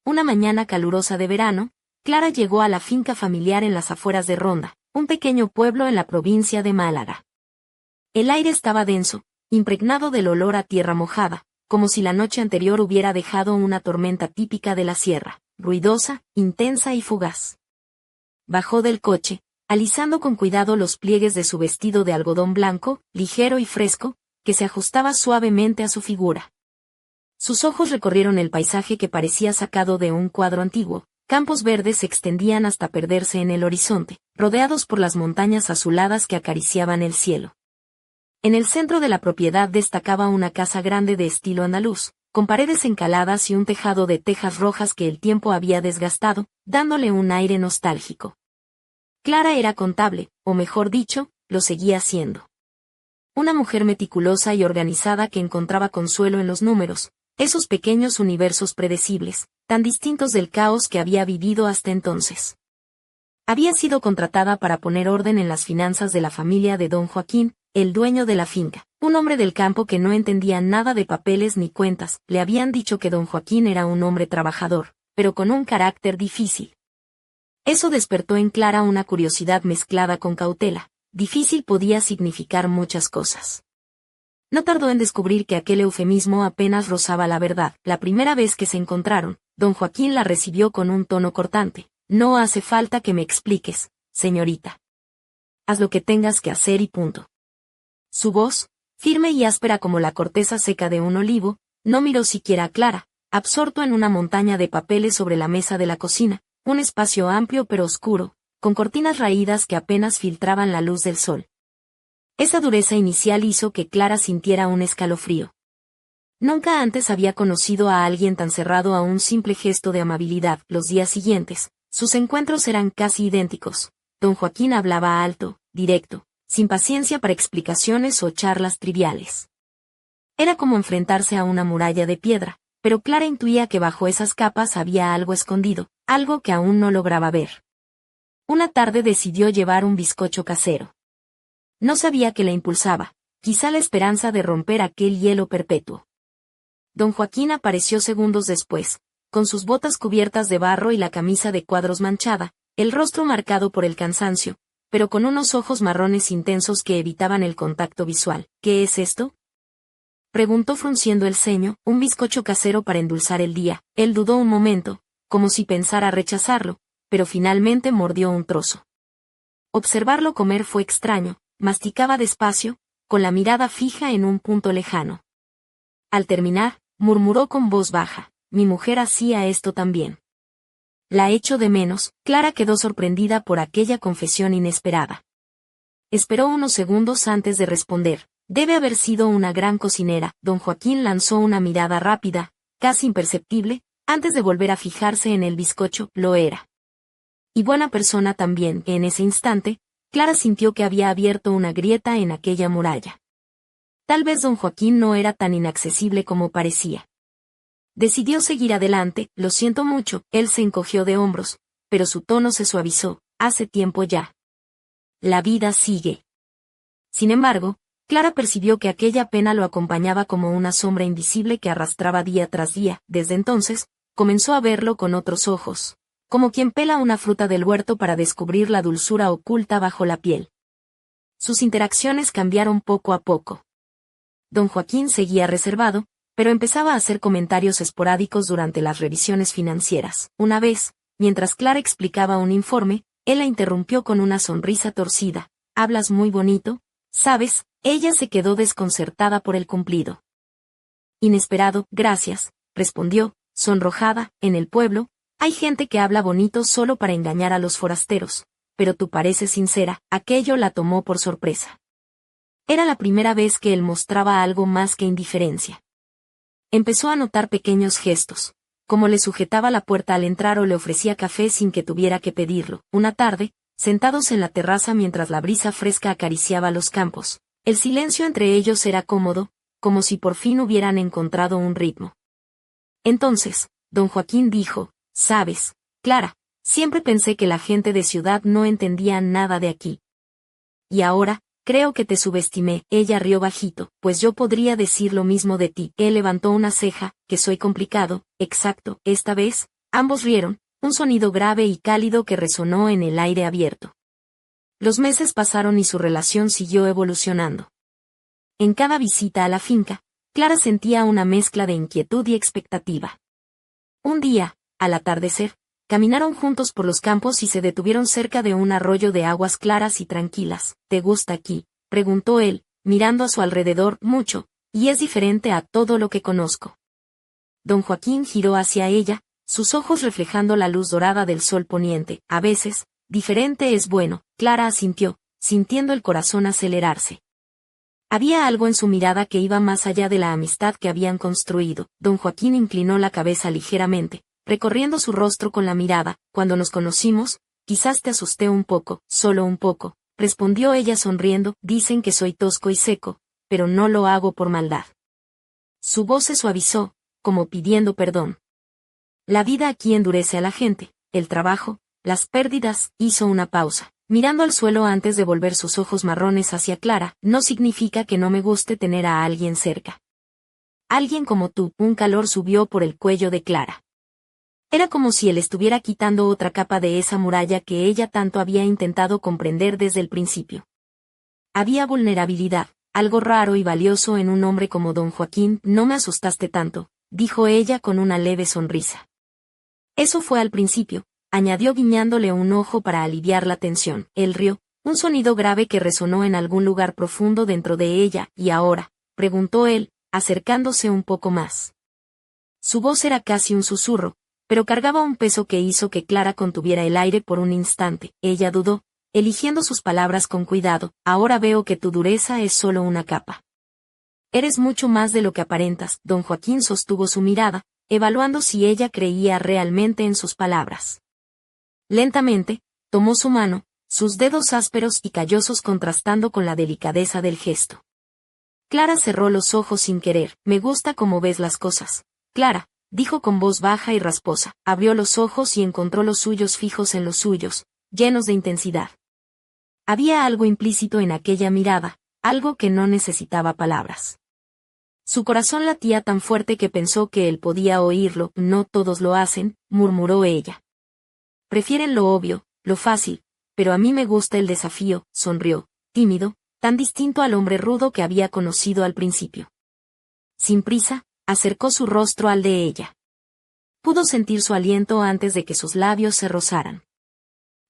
Una mañana calurosa de verano, Clara llegó a la finca familiar en las afueras de Ronda, un pequeño pueblo en la provincia de Málaga. El aire estaba denso, impregnado del olor a tierra mojada, como si la noche anterior hubiera dejado una tormenta típica de la sierra, ruidosa, intensa y fugaz. Bajó del coche, alisando con cuidado los pliegues de su vestido de algodón blanco, ligero y fresco, que se ajustaba suavemente a su figura. Sus ojos recorrieron el paisaje que parecía sacado de un cuadro antiguo. Campos verdes se extendían hasta perderse en el horizonte, rodeados por las montañas azuladas que acariciaban el cielo. En el centro de la propiedad destacaba una casa grande de estilo andaluz, con paredes encaladas y un tejado de tejas rojas que el tiempo había desgastado, dándole un aire nostálgico. Clara era contable, o mejor dicho, lo seguía siendo. Una mujer meticulosa y organizada que encontraba consuelo en los números, esos pequeños universos predecibles, tan distintos del caos que había vivido hasta entonces. Había sido contratada para poner orden en las finanzas de la familia de don Joaquín, el dueño de la finca, un hombre del campo que no entendía nada de papeles ni cuentas. Le habían dicho que don Joaquín era un hombre trabajador, pero con un carácter difícil. Eso despertó en Clara una curiosidad mezclada con cautela. Difícil podía significar muchas cosas. No tardó en descubrir que aquel eufemismo apenas rozaba la verdad. La primera vez que se encontraron, don Joaquín la recibió con un tono cortante. No hace falta que me expliques, señorita. Haz lo que tengas que hacer y punto. Su voz, firme y áspera como la corteza seca de un olivo, no miró siquiera a Clara, absorto en una montaña de papeles sobre la mesa de la cocina, un espacio amplio pero oscuro, con cortinas raídas que apenas filtraban la luz del sol. Esa dureza inicial hizo que Clara sintiera un escalofrío. Nunca antes había conocido a alguien tan cerrado a un simple gesto de amabilidad. Los días siguientes, sus encuentros eran casi idénticos. Don Joaquín hablaba alto, directo, sin paciencia para explicaciones o charlas triviales. Era como enfrentarse a una muralla de piedra, pero Clara intuía que bajo esas capas había algo escondido, algo que aún no lograba ver. Una tarde decidió llevar un bizcocho casero. No sabía qué la impulsaba, quizá la esperanza de romper aquel hielo perpetuo. Don Joaquín apareció segundos después, con sus botas cubiertas de barro y la camisa de cuadros manchada, el rostro marcado por el cansancio, pero con unos ojos marrones intensos que evitaban el contacto visual. ¿Qué es esto?, preguntó frunciendo el ceño. Un bizcocho casero para endulzar el día. Él dudó un momento, como si pensara rechazarlo, pero finalmente mordió un trozo. Observarlo comer fue extraño, masticaba despacio, con la mirada fija en un punto lejano. Al terminar, murmuró con voz baja, mi mujer hacía esto también. La echo de menos. Clara quedó sorprendida por aquella confesión inesperada. Esperó unos segundos antes de responder. Debe haber sido una gran cocinera. Don Joaquín lanzó una mirada rápida, casi imperceptible, antes de volver a fijarse en el bizcocho. Lo era. Y buena persona también. En ese instante, Clara sintió que había abierto una grieta en aquella muralla. Tal vez don Joaquín no era tan inaccesible como parecía. Decidió seguir adelante. Lo siento mucho. Él se encogió de hombros, pero su tono se suavizó. Hace tiempo ya. La vida sigue. Sin embargo, Clara percibió que aquella pena lo acompañaba como una sombra invisible que arrastraba día tras día. Desde entonces, comenzó a verlo con otros ojos, como quien pela una fruta del huerto para descubrir la dulzura oculta bajo la piel. Sus interacciones cambiaron poco a poco. Don Joaquín seguía reservado, pero empezaba a hacer comentarios esporádicos durante las revisiones financieras. Una vez, mientras Clara explicaba un informe, él la interrumpió con una sonrisa torcida. Hablas muy bonito, ¿sabes? Ella se quedó desconcertada por el cumplido. Inesperado. Gracias, respondió, sonrojada. En el pueblo, hay gente que habla bonito solo para engañar a los forasteros, pero tú pareces sincera. Aquello la tomó por sorpresa. Era la primera vez que él mostraba algo más que indiferencia. Empezó a notar pequeños gestos, como le sujetaba la puerta al entrar o le ofrecía café sin que tuviera que pedirlo. Una tarde, sentados en la terraza mientras la brisa fresca acariciaba los campos, el silencio entre ellos era cómodo, como si por fin hubieran encontrado un ritmo. Entonces, don Joaquín dijo, «Sabes, Clara, siempre pensé que la gente de ciudad no entendía nada de aquí. Y ahora, creo que te subestimé». Ella rió bajito. «Pues yo podría decir lo mismo de ti». Él levantó una ceja. «Que soy complicado». «Exacto. Esta vez, Ambos rieron, un sonido grave y cálido que resonó en el aire abierto. Los meses pasaron y su relación siguió evolucionando. En cada visita a la finca, Clara sentía una mezcla de inquietud y expectativa. Un día, al atardecer, caminaron juntos por los campos y se detuvieron cerca de un arroyo de aguas claras y tranquilas. ¿Te gusta aquí?, preguntó él, mirando a su alrededor. Mucho, y es diferente a todo lo que conozco. Don Joaquín giró hacia ella, sus ojos reflejando la luz dorada del sol poniente. A veces, diferente es bueno, Clara asintió, sintiendo el corazón acelerarse. Había algo en su mirada que iba más allá de la amistad que habían construido. Don Joaquín inclinó la cabeza ligeramente, recorriendo su rostro con la mirada. Cuando nos conocimos, quizás te asusté un poco, solo un poco, respondió ella sonriendo. Dicen que soy tosco y seco, pero no lo hago por maldad. Su voz se suavizó, como pidiendo perdón. La vida aquí endurece a la gente, el trabajo, las pérdidas. Hizo una pausa, mirando al suelo antes de volver sus ojos marrones hacia Clara. No significa que no me guste tener a alguien cerca. Alguien como tú. Un calor subió por el cuello de Clara. Era como si él estuviera quitando otra capa de esa muralla que ella tanto había intentado comprender desde el principio. Había vulnerabilidad, algo raro y valioso en un hombre como don Joaquín. No me asustaste tanto, dijo ella con una leve sonrisa. Eso fue al principio, añadió guiñándole un ojo para aliviar la tensión. Él rió, un sonido grave que resonó en algún lugar profundo dentro de ella. ¿Y ahora?, preguntó él, acercándose un poco más. Su voz era casi un susurro, pero cargaba un peso que hizo que Clara contuviera el aire por un instante. Ella dudó, eligiendo sus palabras con cuidado. Ahora veo que tu dureza es solo una capa. Eres mucho más de lo que aparentas. Don Joaquín sostuvo su mirada, evaluando si ella creía realmente en sus palabras. Lentamente, tomó su mano, sus dedos ásperos y callosos contrastando con la delicadeza del gesto. Clara cerró los ojos sin querer. Me gusta cómo ves las cosas, Clara, dijo con voz baja y rasposa. Abrió los ojos y encontró los suyos fijos en los suyos, llenos de intensidad. Había algo implícito en aquella mirada, algo que no necesitaba palabras. Su corazón latía tan fuerte que pensó que él podía oírlo. No todos lo hacen, murmuró ella. Prefieren lo obvio, lo fácil, pero a mí me gusta el desafío. Sonrió, tímido, tan distinto al hombre rudo que había conocido al principio. Sin prisa, acercó su rostro al de ella. Pudo sentir su aliento antes de que sus labios se rozaran.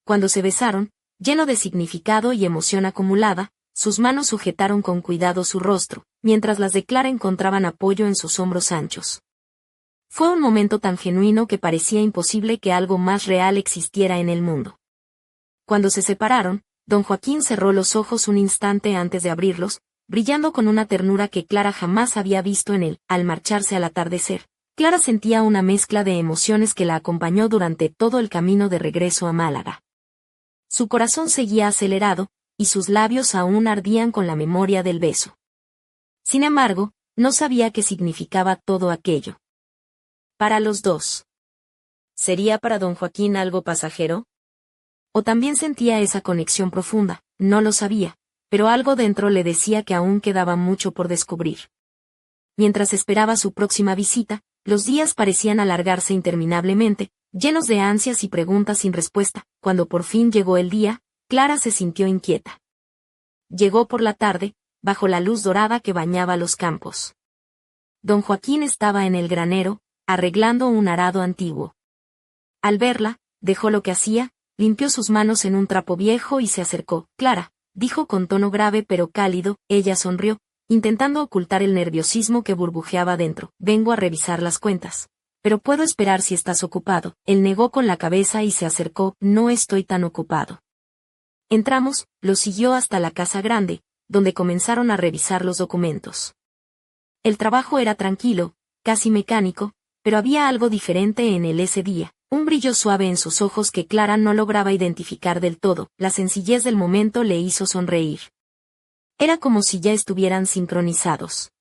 Cuando se besaron, lleno de significado y emoción acumulada, sus manos sujetaron con cuidado su rostro, mientras las de Clara encontraban apoyo en sus hombros anchos. Fue un momento tan genuino que parecía imposible que algo más real existiera en el mundo. Cuando se separaron, don Joaquín cerró los ojos un instante antes de abrirlos, brillando con una ternura que Clara jamás había visto en él. Al marcharse al atardecer, Clara sentía una mezcla de emociones que la acompañó durante todo el camino de regreso a Málaga. Su corazón seguía acelerado, y sus labios aún ardían con la memoria del beso. Sin embargo, no sabía qué significaba todo aquello. Para los dos. ¿Sería para don Joaquín algo pasajero? ¿O también sentía esa conexión profunda? No lo sabía, pero algo dentro le decía que aún quedaba mucho por descubrir. Mientras esperaba su próxima visita, los días parecían alargarse interminablemente, llenos de ansias y preguntas sin respuesta. Cuando por fin llegó el día, Clara se sintió inquieta. Llegó por la tarde, bajo la luz dorada que bañaba los campos. Don Joaquín estaba en el granero, arreglando un arado antiguo. Al verla, dejó lo que hacía, limpió sus manos en un trapo viejo y se acercó. Clara, dijo con tono grave pero cálido. Ella sonrió, intentando ocultar el nerviosismo que burbujeaba dentro. Vengo a revisar las cuentas. Pero puedo esperar si estás ocupado. Él negó con la cabeza y se acercó. No estoy tan ocupado. Entramos, lo siguió hasta la casa grande, donde comenzaron a revisar los documentos. El trabajo era tranquilo, casi mecánico, pero había algo diferente en él ese día, un brillo suave en sus ojos que Clara no lograba identificar del todo. La sencillez del momento le hizo sonreír. Era como si ya estuvieran sincronizados.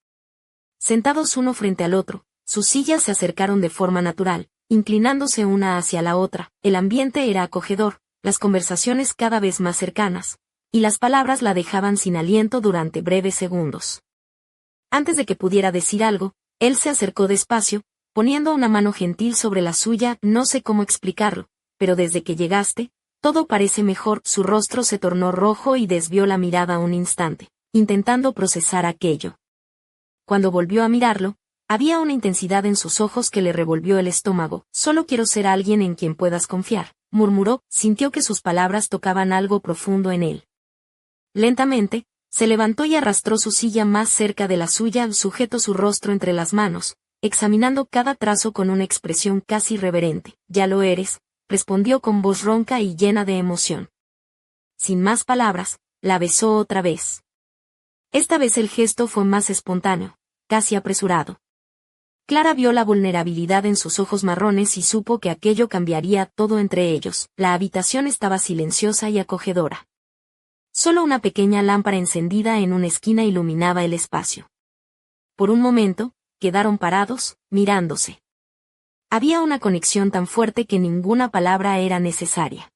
Sentados uno frente al otro, sus sillas se acercaron de forma natural, inclinándose una hacia la otra. El ambiente era acogedor, las conversaciones cada vez más cercanas, y las palabras la dejaban sin aliento durante breves segundos. Antes de que pudiera decir algo, él se acercó despacio, poniendo una mano gentil sobre la suya. No sé cómo explicarlo, pero desde que llegaste, todo parece mejor. Su rostro se tornó rojo y desvió la mirada un instante, intentando procesar aquello. Cuando volvió a mirarlo, había una intensidad en sus ojos que le revolvió el estómago. Solo quiero ser alguien en quien puedas confiar, murmuró. Sintió que sus palabras tocaban algo profundo en él. Lentamente, se levantó y arrastró su silla más cerca de la suya. Sujetó su rostro entre las manos, examinando cada trazo con una expresión casi reverente. Ya lo eres, respondió con voz ronca y llena de emoción. Sin más palabras, la besó otra vez. Esta vez el gesto fue más espontáneo, casi apresurado. Clara vio la vulnerabilidad en sus ojos marrones y supo que aquello cambiaría todo entre ellos. La habitación estaba silenciosa y acogedora. Solo una pequeña lámpara encendida en una esquina iluminaba el espacio. Por un momento, quedaron parados, mirándose. Había una conexión tan fuerte que ninguna palabra era necesaria.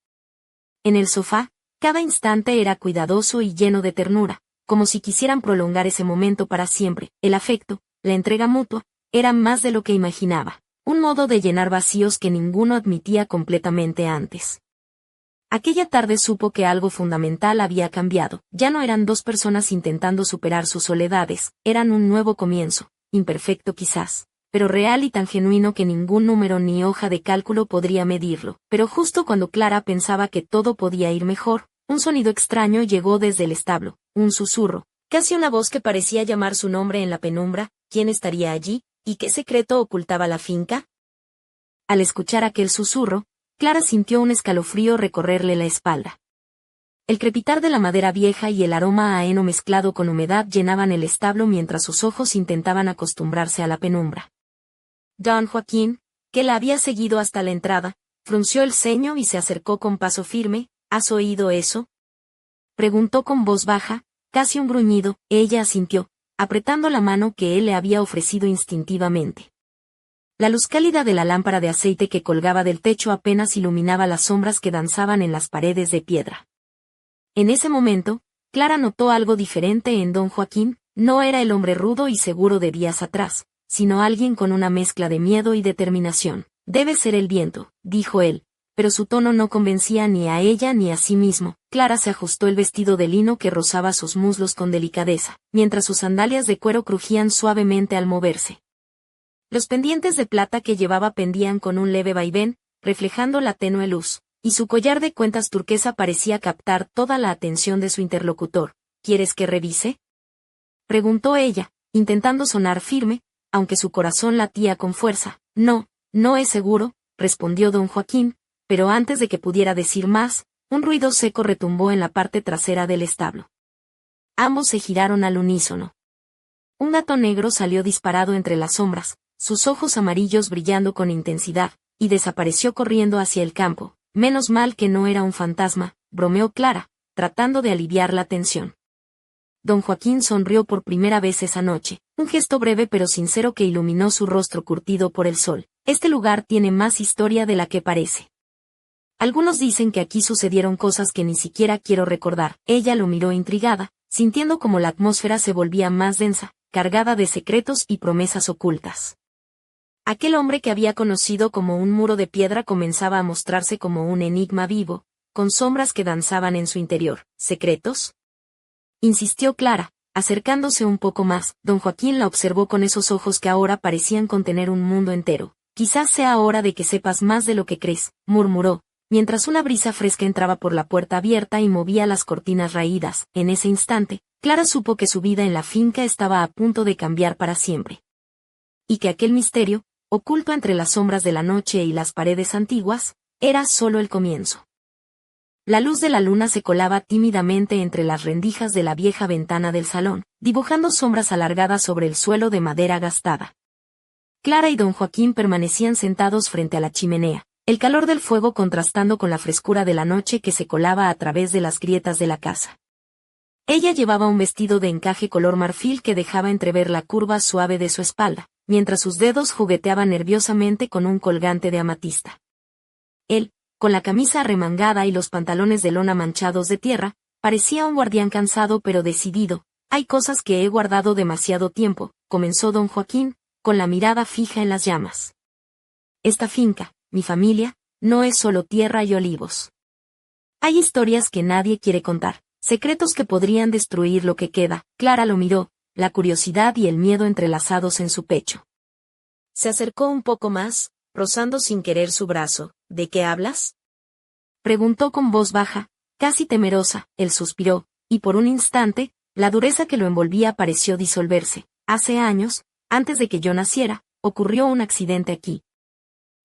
En el sofá, cada instante era cuidadoso y lleno de ternura, como si quisieran prolongar ese momento para siempre. El afecto, la entrega mutua, era más de lo que imaginaba, un modo de llenar vacíos que ninguno admitía completamente antes. Aquella tarde supo que algo fundamental había cambiado. Ya no eran dos personas intentando superar sus soledades, eran un nuevo comienzo, imperfecto quizás, pero real y tan genuino que ningún número ni hoja de cálculo podría medirlo. Pero justo cuando Clara pensaba que todo podía ir mejor, un sonido extraño llegó desde el establo, un susurro, casi una voz que parecía llamar su nombre en la penumbra. ¿Quién estaría allí? ¿Y qué secreto ocultaba la finca? Al escuchar aquel susurro, Clara sintió un escalofrío recorrerle la espalda. El crepitar de la madera vieja y el aroma a heno mezclado con humedad llenaban el establo mientras sus ojos intentaban acostumbrarse a la penumbra. Don Joaquín, que la había seguido hasta la entrada, frunció el ceño y se acercó con paso firme. ¿Has oído eso?, preguntó con voz baja, casi un gruñido. Ella asintió, apretando la mano que él le había ofrecido instintivamente. La luz cálida de la lámpara de aceite que colgaba del techo apenas iluminaba las sombras que danzaban en las paredes de piedra. En ese momento, Clara notó algo diferente en don Joaquín. No era el hombre rudo y seguro de días atrás, sino alguien con una mezcla de miedo y determinación. Debe ser el viento, dijo él, pero su tono no convencía ni a ella ni a sí mismo. Clara se ajustó el vestido de lino que rozaba sus muslos con delicadeza, mientras sus sandalias de cuero crujían suavemente al moverse. Los pendientes de plata que llevaba pendían con un leve vaivén, reflejando la tenue luz, y su collar de cuentas turquesa parecía captar toda la atención de su interlocutor. ¿Quieres que revise?, preguntó ella, intentando sonar firme, aunque su corazón latía con fuerza. No, no es seguro, respondió don Joaquín, pero antes de que pudiera decir más, un ruido seco retumbó en la parte trasera del establo. Ambos se giraron al unísono. Un gato negro salió disparado entre las sombras, sus ojos amarillos brillando con intensidad, y desapareció corriendo hacia el campo. Menos mal que no era un fantasma, bromeó Clara, tratando de aliviar la tensión. Don Joaquín sonrió por primera vez esa noche, un gesto breve pero sincero que iluminó su rostro curtido por el sol. Este lugar tiene más historia de la que parece. Algunos dicen que aquí sucedieron cosas que ni siquiera quiero recordar. Ella lo miró intrigada, sintiendo como la atmósfera se volvía más densa, cargada de secretos y promesas ocultas. Aquel hombre que había conocido como un muro de piedra comenzaba a mostrarse como un enigma vivo, con sombras que danzaban en su interior. ¿Secretos?, insistió Clara, acercándose un poco más. Don Joaquín la observó con esos ojos que ahora parecían contener un mundo entero. Quizás sea hora de que sepas más de lo que crees, murmuró, mientras una brisa fresca entraba por la puerta abierta y movía las cortinas raídas. En ese instante, Clara supo que su vida en la finca estaba a punto de cambiar para siempre. Y que aquel misterio, oculto entre las sombras de la noche y las paredes antiguas, era solo el comienzo. La luz de la luna se colaba tímidamente entre las rendijas de la vieja ventana del salón, dibujando sombras alargadas sobre el suelo de madera gastada. Clara y don Joaquín permanecían sentados frente a la chimenea, el calor del fuego contrastando con la frescura de la noche que se colaba a través de las grietas de la casa. Ella llevaba un vestido de encaje color marfil que dejaba entrever la curva suave de su espalda, mientras sus dedos jugueteaban nerviosamente con un colgante de amatista. Él, con la camisa arremangada y los pantalones de lona manchados de tierra, parecía un guardián cansado pero decidido. Hay cosas que he guardado demasiado tiempo, comenzó don Joaquín, con la mirada fija en las llamas. Esta finca, mi familia, no es solo tierra y olivos. Hay historias que nadie quiere contar, secretos que podrían destruir lo que queda. Clara lo miró, la curiosidad y el miedo entrelazados en su pecho. Se acercó un poco más, rozando sin querer su brazo. ¿De qué hablas?, preguntó con voz baja, casi temerosa. Él suspiró, y por un instante, la dureza que lo envolvía pareció disolverse. Hace años, antes de que yo naciera, ocurrió un accidente aquí.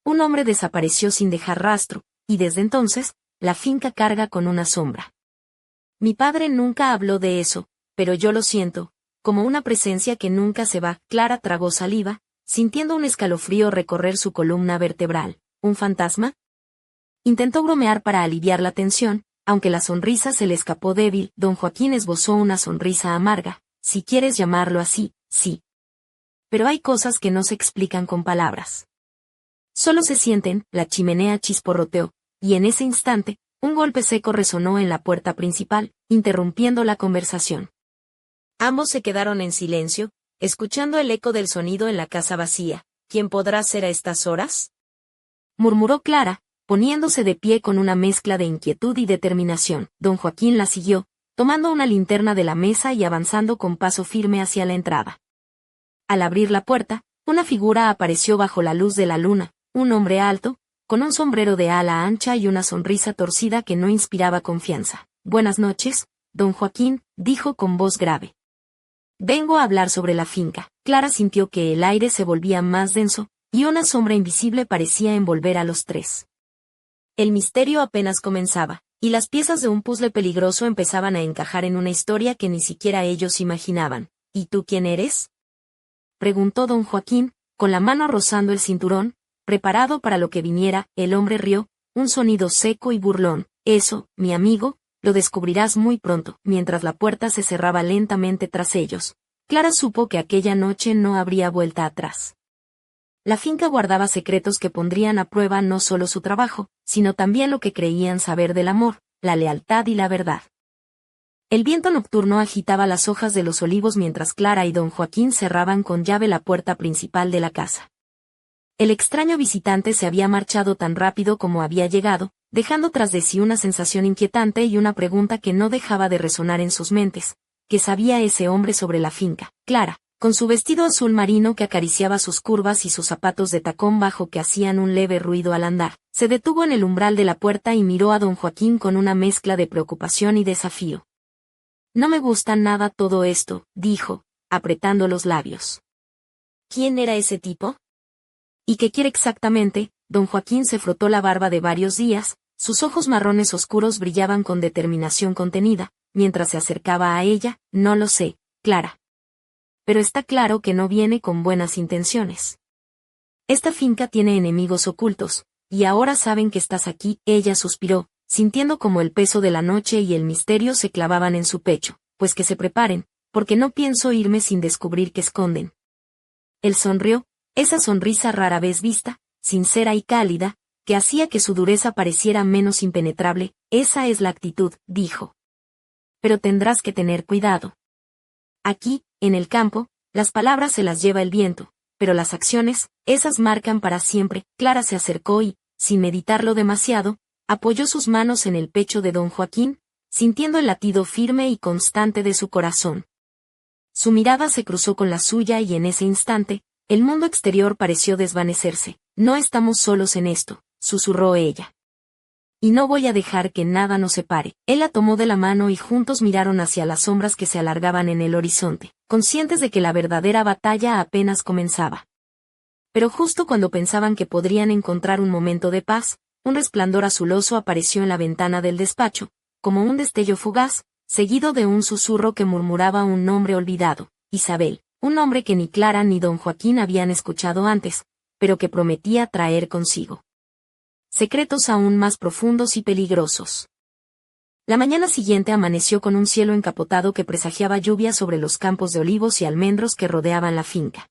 Un hombre desapareció sin dejar rastro, y desde entonces, la finca carga con una sombra. Mi padre nunca habló de eso, pero yo lo siento, como una presencia que nunca se va. Clara tragó saliva, sintiendo un escalofrío recorrer su columna vertebral. ¿Un fantasma? Intentó bromear para aliviar la tensión, aunque la sonrisa se le escapó débil. Don Joaquín esbozó una sonrisa amarga, si quieres llamarlo así, sí. Pero hay cosas que no se explican con palabras. Solo se sienten. La chimenea chisporroteó, y en ese instante, un golpe seco resonó en la puerta principal, interrumpiendo la conversación. Ambos se quedaron en silencio, escuchando el eco del sonido en la casa vacía. ¿Quién podrá ser a estas horas?, murmuró Clara, poniéndose de pie con una mezcla de inquietud y determinación. Don Joaquín la siguió, tomando una linterna de la mesa y avanzando con paso firme hacia la entrada. Al abrir la puerta, una figura apareció bajo la luz de la luna, un hombre alto, con un sombrero de ala ancha y una sonrisa torcida que no inspiraba confianza. Buenas noches, don Joaquín, dijo con voz grave. Vengo a hablar sobre la finca. Clara sintió que el aire se volvía más denso, y una sombra invisible parecía envolver a los tres. El misterio apenas comenzaba, y las piezas de un puzzle peligroso empezaban a encajar en una historia que ni siquiera ellos imaginaban. ¿Y tú quién eres?, preguntó don Joaquín, con la mano rozando el cinturón, preparado para lo que viniera. El hombre rió, un sonido seco y burlón. Eso, mi amigo, lo descubrirás muy pronto. Mientras la puerta se cerraba lentamente tras ellos, Clara supo que aquella noche no habría vuelta atrás. La finca guardaba secretos que pondrían a prueba no solo su trabajo, sino también lo que creían saber del amor, la lealtad y la verdad. El viento nocturno agitaba las hojas de los olivos mientras Clara y don Joaquín cerraban con llave la puerta principal de la casa. El extraño visitante se había marchado tan rápido como había llegado, dejando tras de sí una sensación inquietante y una pregunta que no dejaba de resonar en sus mentes. ¿Qué sabía ese hombre sobre la finca? Clara, con su vestido azul marino que acariciaba sus curvas y sus zapatos de tacón bajo que hacían un leve ruido al andar, se detuvo en el umbral de la puerta y miró a don Joaquín con una mezcla de preocupación y desafío. No me gusta nada todo esto, dijo, apretando los labios. ¿Quién era ese tipo? ¿Y qué quiere exactamente? Don Joaquín se frotó la barba de varios días, sus ojos marrones oscuros brillaban con determinación contenida, mientras se acercaba a ella. No lo sé, Clara. Pero está claro que no viene con buenas intenciones. Esta finca tiene enemigos ocultos, y ahora saben que estás aquí. Ella suspiró, sintiendo como el peso de la noche y el misterio se clavaban en su pecho. Pues que se preparen, porque no pienso irme sin descubrir qué esconden. Él sonrió, esa sonrisa rara vez vista, sincera y cálida, que hacía que su dureza pareciera menos impenetrable. Esa es la actitud, dijo. Pero tendrás que tener cuidado. Aquí, en el campo, las palabras se las lleva el viento, pero las acciones, esas marcan para siempre. Clara se acercó y, sin meditarlo demasiado, apoyó sus manos en el pecho de don Joaquín, sintiendo el latido firme y constante de su corazón. Su mirada se cruzó con la suya y en ese instante, el mundo exterior pareció desvanecerse. No estamos solos en esto, susurró ella. Y no voy a dejar que nada nos separe. Él la tomó de la mano y juntos miraron hacia las sombras que se alargaban en el horizonte, conscientes de que la verdadera batalla apenas comenzaba. Pero justo cuando pensaban que podrían encontrar un momento de paz, un resplandor azuloso apareció en la ventana del despacho, como un destello fugaz, seguido de un susurro que murmuraba un nombre olvidado, Isabel, un nombre que ni Clara ni don Joaquín habían escuchado antes, pero que prometía traer consigo secretos aún más profundos y peligrosos. La mañana siguiente amaneció con un cielo encapotado que presagiaba lluvia sobre los campos de olivos y almendros que rodeaban la finca.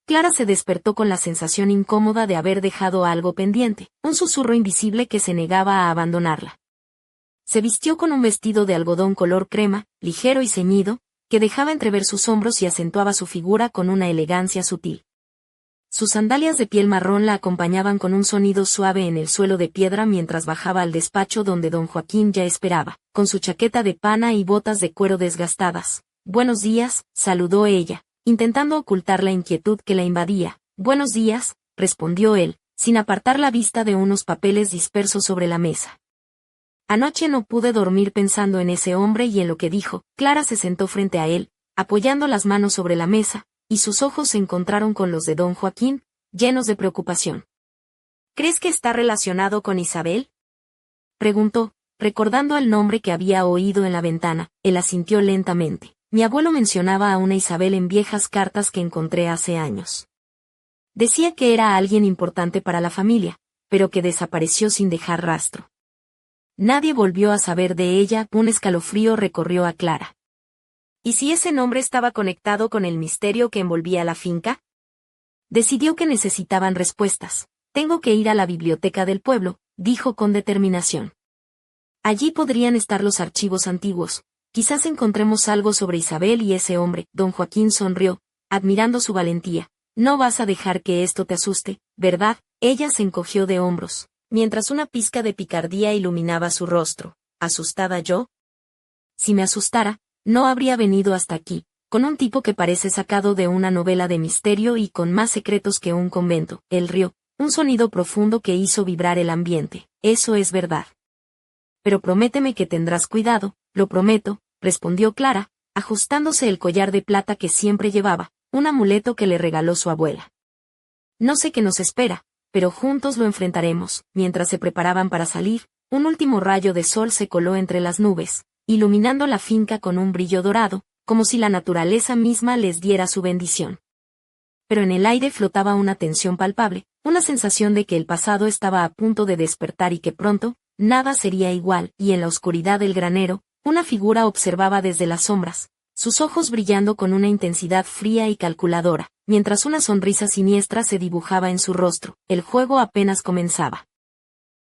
Clara se despertó con la sensación incómoda de haber dejado algo pendiente, un susurro invisible que se negaba a abandonarla. Se vistió con un vestido de algodón color crema, ligero y ceñido, que dejaba entrever sus hombros y acentuaba su figura con una elegancia sutil. Sus sandalias de piel marrón la acompañaban con un sonido suave en el suelo de piedra mientras bajaba al despacho donde don Joaquín ya esperaba, con su chaqueta de pana y botas de cuero desgastadas. «Buenos días», saludó ella, intentando ocultar la inquietud que la invadía. «Buenos días», respondió él, sin apartar la vista de unos papeles dispersos sobre la mesa. «Anoche no pude dormir pensando en ese hombre y en lo que dijo». Clara se sentó frente a él, apoyando las manos sobre la mesa, y sus ojos se encontraron con los de don Joaquín, llenos de preocupación. «¿Crees que está relacionado con Isabel?», preguntó, recordando el nombre que había oído en la ventana. Él asintió lentamente. «Mi abuelo mencionaba a una Isabel en viejas cartas que encontré hace años. Decía que era alguien importante para la familia, pero que desapareció sin dejar rastro. Nadie volvió a saber de ella». Un escalofrío recorrió a Clara. ¿Y si ese nombre estaba conectado con el misterio que envolvía la finca? Decidió que necesitaban respuestas. «Tengo que ir a la biblioteca del pueblo», dijo con determinación. «Allí podrían estar los archivos antiguos. Quizás encontremos algo sobre Isabel y ese hombre». Don Joaquín sonrió, admirando su valentía. «No vas a dejar que esto te asuste, ¿verdad?». Ella se encogió de hombros, mientras una pizca de picardía iluminaba su rostro. «¿Asustada yo? Si me asustara, no habría venido hasta aquí, con un tipo que parece sacado de una novela de misterio y con más secretos que un convento». Él rió, un sonido profundo que hizo vibrar el ambiente. «Eso es verdad. Pero prométeme que tendrás cuidado». «Lo prometo», respondió Clara, ajustándose el collar de plata que siempre llevaba, un amuleto que le regaló su abuela. «No sé qué nos espera, pero juntos lo enfrentaremos». Mientras se preparaban para salir, un último rayo de sol se coló entre las nubes, iluminando la finca con un brillo dorado, como si la naturaleza misma les diera su bendición. Pero en el aire flotaba una tensión palpable, una sensación de que el pasado estaba a punto de despertar y que pronto, nada sería igual. Y en la oscuridad del granero, una figura observaba desde las sombras, sus ojos brillando con una intensidad fría y calculadora, mientras una sonrisa siniestra se dibujaba en su rostro. El juego apenas comenzaba.